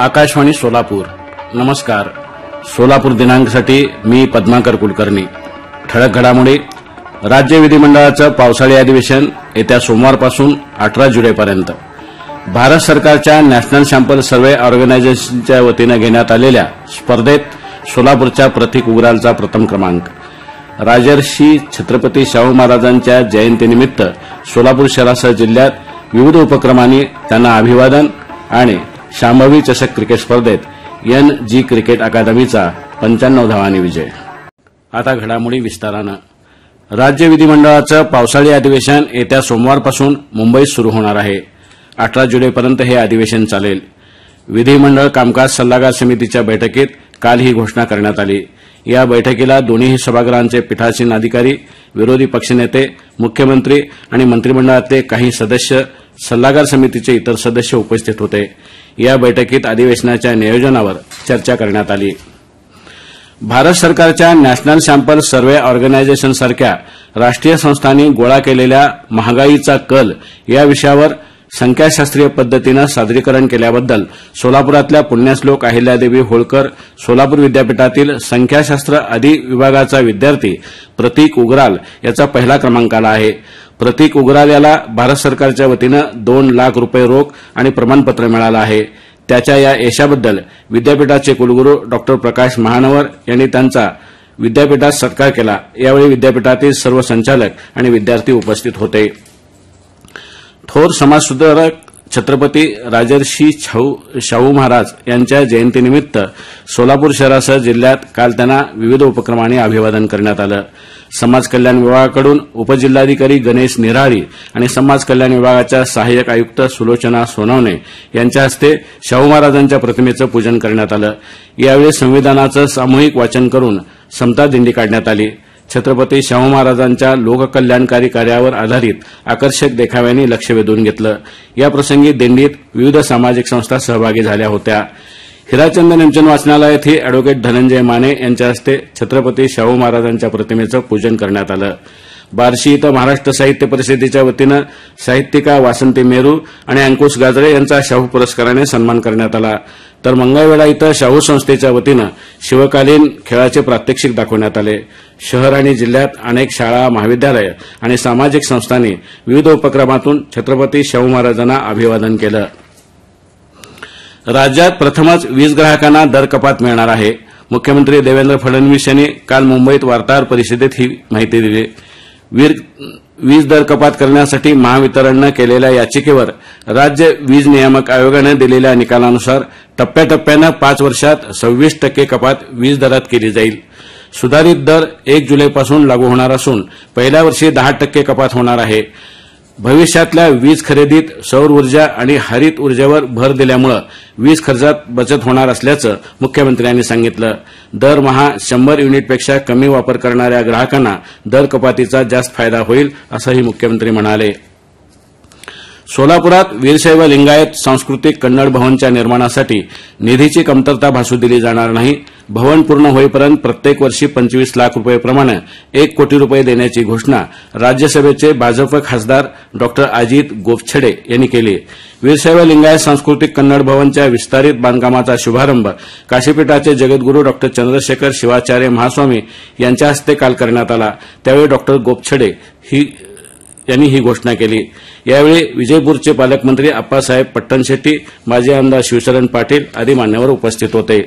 आकाशवाणी सोलापूर. नमस्कार. सोलापूर दिनांकसाठी मी पद्माकर कुलकर्णी. ठळक घडामोडी. राज्य विधिमंडळाचं पावसाळी अधिवेशन येत्या सोमवारपासून 18 जुलैपर्यंत. भारत सरकारच्या नॅशनल सॅम्पल सर्व्हे ऑर्गनायझेशनच्या वतीनं घेण्यात आलेल्या स्पर्धेत सोलापूरच्या प्रतीक उग्रालचा प्रथम क्रमांक. राजर्षी छत्रपती शाहू महाराजांच्या जयंतीनिमित्त सोलापूर शहरासह जिल्ह्यात विविध उपक्रमांनी त्यांना अभिवादन आणि शांभवी चषक क्रिकेट स्पर्धेत NG क्रिकेट अकादमीचा 95 धावांनी विजय. आता घडामोडी विस्तारानं. राज्य विधिमंडळाचं पावसाळी अधिवेशन येत्या सोमवारपासून मुंबईत सुरू होणार आहे. 18 जुलैपर्यंत हे अधिवेशन चालेल. विधिमंडळ कामकाज सल्लागार समितीच्या बैठकीत काल ही घोषणा करण्यात आली. या बैठकीला दोन्ही सभागृहांचे पीठासीन अधिकारी, विरोधी पक्षनेते, मुख्यमंत्री आणि मंत्रिमंडळातले काही सदस्य, सल्लागार समितीचे इतर सदस्य उपस्थित होते. या बैठकीत अधिवेशनाच्या नियोजनावर चर्चा करण्यात आली. भारत सरकारच्या नॅशनल सॅम्पल सर्व्हे ऑर्गनायझेशन सारख्या राष्ट्रीय संस्थांनी गोळा केलेल्या महागाईचा कल या विषयावर संख्याशास्त्रीय पद्धतीनं सादरीकरण केल्याबद्दल सोलापुरातल्या पुण्यश्लोक अहिल्यादेवी होळकर सोलापूर विद्यापीठातील संख्याशास्त्र अधिविभागाचा विद्यार्थी प्रतीक उग्राल याचा पहिला क्रमांक आला आहे. प्रतीक उग्राल याला भारत सरकारच्या वतीनं 2 लाख रुपये रोख आणि प्रमाणपत्र मिळालं आहे. त्याच्या या यशाबद्दल विद्यापीठाचे कुलगुरू डॉ. प्रकाश महानवर यांनी त्यांचा विद्यापीठात सत्कार केला. यावेळी विद्यापीठातील सर्व संचालक आणि विद्यार्थी उपस्थित होते. थोर समाजसुधारक छत्रपती राजर्षी शाहू महाराज यांच्या जयंतीनिमित्त सोलापूर शहरासह जिल्ह्यात काल त्यांना विविध उपक्रमांनी अभिवादन करण्यात आलं. समाज कल्याण विभागाकडून उपजिल्हाधिकारी गणेश निराळी आणि समाज कल्याण विभागाच्या सहाय्यक आयुक्त सुलोचना सोनवणे यांच्या हस्ते शाहू महाराजांच्या प्रतिमेचं पूजन करण्यात आलं. यावेळी संविधानाचं सामूहिक वाचन करून समता दिंडी काढण्यात आली. छत्रपती शाहू महाराजांच्या लोककल्याणकारी कार्यावर आधारित आकर्षक देखाव्यांनी लक्ष वेधून घेतलं. याप्रसंगी दिंडीत विविध सामाजिक संस्था सहभागी झाल्या होत्या. हिराचंद नेमचंद वाचनालयातही अॅडव्होकेट धनंजय माने यांच्या हस्ते छत्रपती शाहू महाराजांच्या प्रतिमेचं पूजन करण्यात आलं. बार्शी इथं महाराष्ट्र साहित्य परिषदेच्या वतीनं साहित्यिका वासंती मेरू आणि अंकुश गाजरे यांचा शाहू पुरस्काराने सन्मान करण्यात आला. तर मंगळवेढा इथं शाहू संस्थेच्या वतीनं शिवकालीन खेळाचे प्रात्यक्षिक दाखवण्यात आले. शहर आणि जिल्ह्यात अनेक शाळा, महाविद्यालय आणि सामाजिक संस्थांनी विविध उपक्रमातून छत्रपती शाहू महाराजांना अभिवादन केलं. राज्यात प्रथमच वीज ग्राहकांना दर कपात मिळणार आहे. मुख्यमंत्री देवेंद्र फडणवीस यांनी काल मुंबईत वार्ताहर परिषदेत ही माहिती दिली. वीज दर कपात करण्यासाठी महावितरणनं केलेल्या याचिकेवर राज्य वीज नियामक आयोगानं दिलेल्या निकालानुसार टप्प्याटप्प्यानं 5 वर्षात 26% कपात वीज दरात केली जाईल. सुधारित दर 1 जुलैपासून लागू होणार असून पहिल्या वर्षी 10% कपात होणार आहे. भविष्यातल्या वीज खरेदीत सौर ऊर्जा आणि हरित ऊर्जेवर भर दिल्यामुळे वीज खर्चात बचत होणार असल्याचं मुख्यमंत्र्यांनी सांगितलं. दरमहा 100 युनिटपेक्षा कमी वापर करणाऱ्या ग्राहकांना दर कपातीचा जास्त फायदा होईल असंही मुख्यमंत्री म्हणाले. सोलापुरात वीरशैव लिंगायत सांस्कृतिक कन्नड भवनच्या निर्माणासाठी निधीची कमतरता भासू दिली जाणार नाही. भवन पूर्ण होईपर्यंत प्रत्येक वर्षी 25 लाख रुपयेप्रमाणे 1 कोटी रुपये देण्याची घोषणा राज्यसभेचे भाजप खासदार डॉ. अजित गोपछडे यांनी केली. वीरशैव लिंगायत सांस्कृतिक कन्नड भवनच्या विस्तारित बांधकामाचा शुभारंभ काशीपीठाचे जगद्गुरू डॉ. चंद्रशेखर शिवाचार्य महास्वामी यांच्या हस्ते काल करण्यात आला. त्यावेळी डॉ. गोपछडे यांनी ही घोषणा केली. यावेळी विजयपूरचे पालकमंत्री आप्पासाहेब पट्टणशेट्टी, माजी आमदार शिवशरण पाटील आदी मान्यवर उपस्थित होते.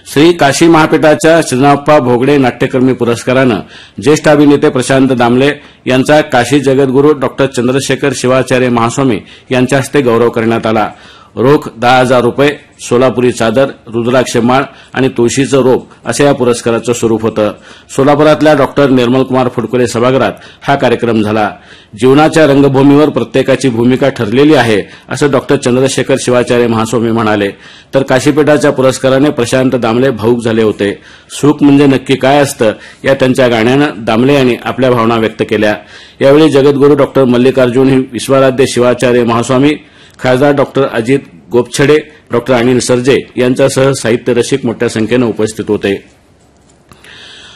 श्री काशी महापीठाच्या श्रीनाप्पा भोगडे नाट्यकर्मी पुरस्कारानं ज्येष्ठ अभिनेते प्रशांत दामले यांचा काशी जगद्गुरू डॉ. चंद्रशेखर शिवाचार्य महास्वामी यांच्या हस्ते गौरव करण्यात आला. रोख 10,000 रुपये, सोलापुरी चादर, रुद्राक्ष माळ आणि तुळशीचं रोप असं या पुरस्काराचं स्वरूप होतं. सोलापुरातल्या डॉ. निर्मलकुमार फुडकुले सभागृहात हा कार्यक्रम झाला. जीवनाच्या रंगभूमीवर प्रत्येकाची भूमिका ठरलेली आहे असं डॉ. चंद्रशेखर शिवाचार्य महास्वामी म्हणाले. तर काशीपीठाच्या पुरस्काराने प्रशांत दामले भावूक झाले होते. सुख म्हणजे नक्की काय असतं या त्यांच्या गाण्यानं दामले यांनी आपल्या भावना व्यक्त केल्या. यावेळी जगद्गुरू डॉ. मल्लिकार्जुन विश्वाराध्य शिवाचार्य महास्वामी, खासदार डॉ. अजित गोपछडे, डॉ. अनिल सर्जे यांच्यासह साहित्य रसिक मोठ्या संख्येनं उपस्थित होते.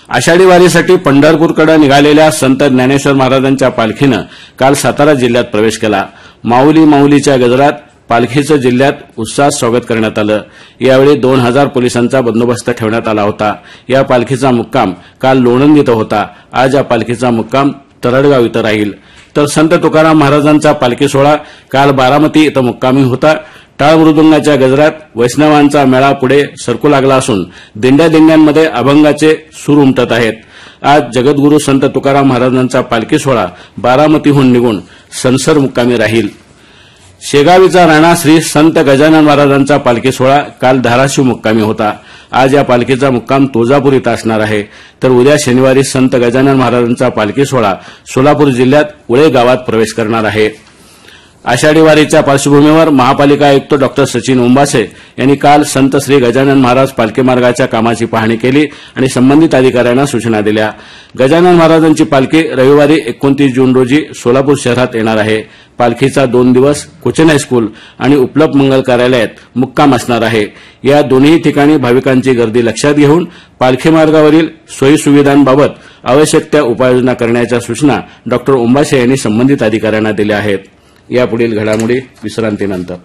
आषाढी वारीसाठी पंढरपूरकडे निघालेल्या संत ज्ञानेश्वर महाराजांच्या पालखीनं काल सातारा जिल्ह्यात प्रवेश केला. माऊली माऊलीच्या गजरात पालखीचं जिल्ह्यात उत्साहात स्वागत करण्यात आलं। यावेळी 2000 पोलिसांचा बंदोबस्त ठेवण्यात आला होता। या पालखीचा मुक्काम काल लोणंद इथं होता। आज या पालखीचा मुक्काम तरडगाव इथं राहील। तर संत तुकाराम महाराजांचा पालखी सोहळा काल बारामती इथं मुक्कामी होता। टाळ मृदुंगाच्या गजरात वैष्णवांचा मेळा पुढे सरकू लागला असून दिंड्यांमध्ये अभंगाचे सूर उमटत आहेत। आज जगद्गुरू संत तुकाराम महाराजांचा पालखी सोहळा बारामतीहून निघून सनसर मुक्कामी राहील। शेगावीचा राणा श्री संत गजानन महाराजांचा पालखी सोहळा काल धाराशिव मुक्कामी होता। आज या पालखीचा मुक्काम तुळजापूर इथं असणार आहे। तर उद्या शनिवारी संत गजानन महाराजांचा पालखी सोहळा सोलापूर जिल्ह्यात उळे गावात प्रवेश करणार आहे। आषाढी वारीच्या पार्श्वभूमीवर महापालिका आयुक्त डॉ सचिन उंबासे यांनी काल संत श्री गजानन महाराज पालखी मार्गाच्या कामाची पाहणी केली आणि संबंधित अधिकाऱ्यांना सूचना दिल्या। गजानन महाराजांची पालखी रविवारी 29 जून रोजी सोलापूर शहरात येणार आहे। पालखीचा 2 दिवस कोचन हायस्कूल आणि उपलब्ध मंगल कार्यालयात मुक्काम असणार आहे। या दोन्ही ठिकाणी भाविकांची गर्दी लक्षात घेऊन पालखी मार्गावरील सोयी सुविधांबाबत आवश्यक त्या उपाययोजना करण्याच्या सूचना डॉ उंबासे यांनी संबंधित अधिकाऱ्यांना दिल्या आहेत। यापुढील घडामोडी विश्रांतीनंतर।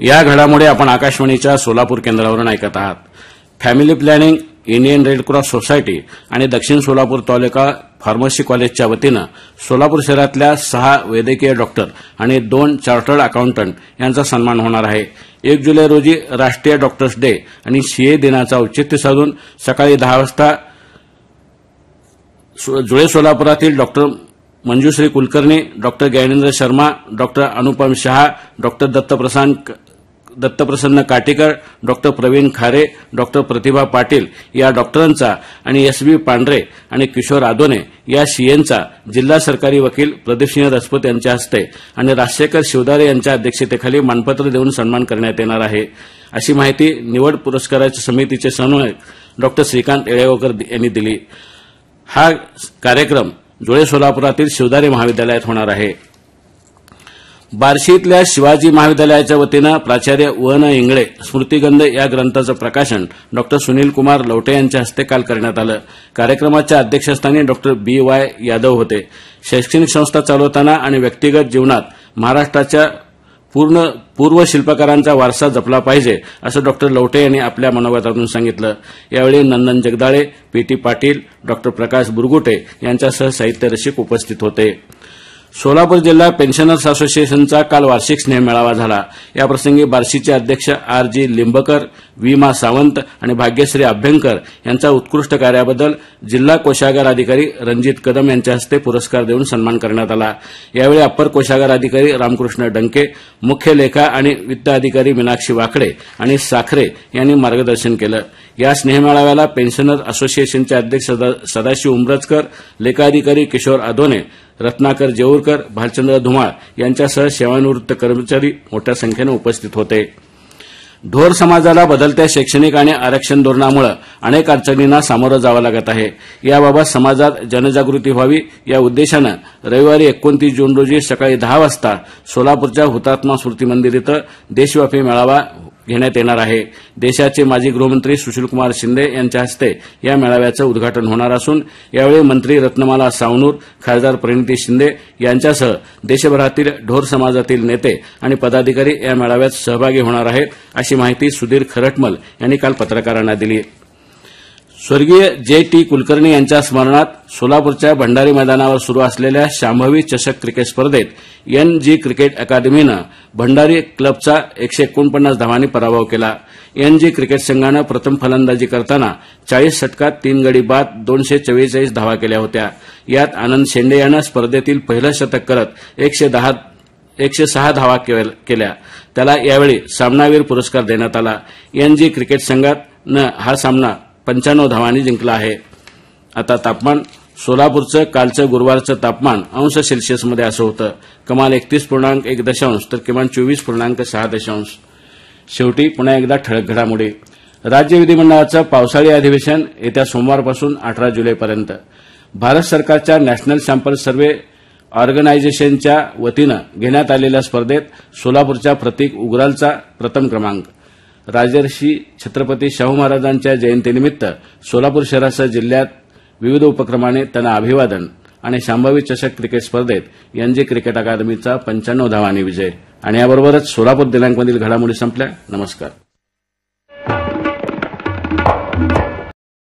या घडामोडी आपण आकाशवाणीच्या सोलापूर केंद्रावरून ऐकत आहात। Family planning, Indian red cross society आणि दक्षिण सोलापूर तालुका फार्मसी कॉलेजच्या वतीनं सोलापूर शहरातल्या 6 वैद्यकीय डॉक्टर आणि 2 चार्टर्ड अकाउंटंट यांचा सन्मान होणार आहे। 1 जुलै रोजी राष्ट्रीय डॉक्टर्स डे आणि सीए दिनाचं औचित्य साधून सकाळी 10 वाजता जुळे सोलापुरातील doctor Manjushree Kulkarni, doctor Dnyanendra Sharma, doctor Anupam Shah, doctor Dattaprasanna Katikar, doctor Pravin Khare, doctor Pratibha Patil या डॉक्टरांचा आणि एसबी पांढरे आणि किशोर आदोने या सीएनचा जिल्हा सरकारी वकील प्रदीपसिंह राजपूत यांच्या हस्ते आणि राजशेखर शिवदारे यांच्या अध्यक्षतेखाली मानपत्र देऊन सन्मान करण्यात येणार आहे, अशी माहिती निवड पुरस्काराच्या समितीचे समन्वयक डॉक्टर श्रीकांत येळेगावकर यांनी दिली। हा कार्यक्रम जुळे सोलापुरातील शिवदारे महाविद्यालयात होणार आहे। बार्शी इथल्या शिवाजी महाविद्यालयाच्या वतीनं प्राचार्य वन इंगळे स्मृतिगंध या ग्रंथाचं प्रकाशन डॉक्टर सुनील कुमार लवटे यांच्या हस्ते काल करण्यात आलं। कार्यक्रमाच्या अध्यक्षस्थानी डॉक्टर BY यादव होते। शैक्षणिक संस्था चालवताना आणि व्यक्तिगत जीवनात महाराष्ट्राच्या पूर्व शिल्पकारांचा वारसा जपला पाहिजे, असं डॉक्टर लवटे यांनी आपल्या मनोगतातून सांगितलं। यावेळी नंदन जगदाळे, PT पाटील, डॉक्टर प्रकाश बुरगुटे यांच्यासह साहित्य रसिक उपस्थित होते। सोलापूर जिल्हा पेन्शनर्स असोसिएशनचा काल वार्षिक स्नेहमेळावा झाला। याप्रसंगी बार्शीचे अध्यक्ष RG लिंबकर, विमा सावंत आणि भाग्यश्री अभ्यंकर यांचा उत्कृष्ट कार्याबद्दल जिल्हा कोषागार अधिकारी रणजित कदम यांच्या हस्ते पुरस्कार देऊन सन्मान करण्यात आला। यावेळी अप्पर कोषागार अधिकारी रामकृष्ण डंके, मुख्य लेखा आणि वित्त अधिकारी मीनाक्षी वाकडे आणि साखरे यांनी मार्गदर्शन केलं। या स्नेहमेळाव्याला पेन्शनर्स असोसिएशनचे अध्यक्ष सदाशिव उमरजकर, लेखाधिकारी किशोर आदोने, रत्नाकर जेऊरकर, भालचंद्र धुमाळ यांच्यासह सेवानिवृत्त कर्मचारी मोठ्या संख्येनं उपस्थित होते। ढोर समाजाला बदलत्या शैक्षणिक आणि आरक्षण धोरणामुळे अनेक अडचणींना सामोरं जावं लागत आहे। याबाबत समाजात जनजागृती व्हावी या उद्देशानं रविवारी 29 जून रोजी सकाळी 10 वाजता सोलापूरच्या हुतात्मा स्मृती मंदिर इथं देशव्यापी मेळावा घेण्यात येणार आहे। देशाचे माजी गृहमंत्री सुशीलकुमार शिंदे यांच्या हस्ते या मेळाव्याचं उद्घाटन होणार असून यावेळी मंत्री रत्नमाला सावनूर, खासदार प्रणिती शिंदे यांच्यासह देशभरातील ढोर समाजातील नेते आणि पदाधिकारी या मेळाव्यात सहभागी होणार आहेत, अशी माहिती सुधीर खरटमल यांनी काल पत्रकारांना दिली। स्वर्गीय JT कुलकर्णी यांच्या स्मरणार्थ सोलापूरच्या भंडारी मैदानावर सुरू असलेल्या शांभवी चषक क्रिकेट स्पर्धेत NG क्रिकेट अकादमीनं भंडारी क्लबचा 149 धावांनी पराभव केला। NG क्रिकेट संघानं प्रथम फलंदाजी करताना 40 षटकात 3 गडी बाद 244 धावा केल्या होत्या। यात आनंद शेंडे यानं स्पर्धेतील पहिलं शतक करत 106 धावा केल्या। त्याला यावेळी सामनावीर पुरस्कार देण्यात आला। NG क्रिकेट संघानं हा सामना 95 धावांनी जिंकला आहे। आता तापमान सोलापूरचं कालचं गुरुवारचं तापमान अंश सेल्सिअसमध्ये असं होतं। कमाल 31.1 तर किमान 24.6. शेवटी पुन्हा एकदा ठळक घडामोडी। राज्य विधिमंडळाचं पावसाळी अधिवेशन येत्या सोमवारपासून 18 जुलैपर्यंत। भारत सरकारच्या नॅशनल सॅम्पल सर्व्हे ऑर्गनायझेशनच्या वतीनं घेण्यात आलेल्या स्पर्धेत सोलापूरच्या प्रतीक उग्रालचा प्रथम क्रमांक। राजर्षी छत्रपती शाहू महाराजांच्या जयंतीनिमित्त सोलापूर शहरासह जिल्ह्यात विविध उपक्रमाने त्यांना अभिवादन आणि शांभवी चषक क्रिकेट स्पर्धेत एनजे क्रिकेट अकादमीचा 95 धावांनी विजय. आणि याबरोबरच सोलापूर दिनांकमधील घडामोडी संपल्या. नमस्कार.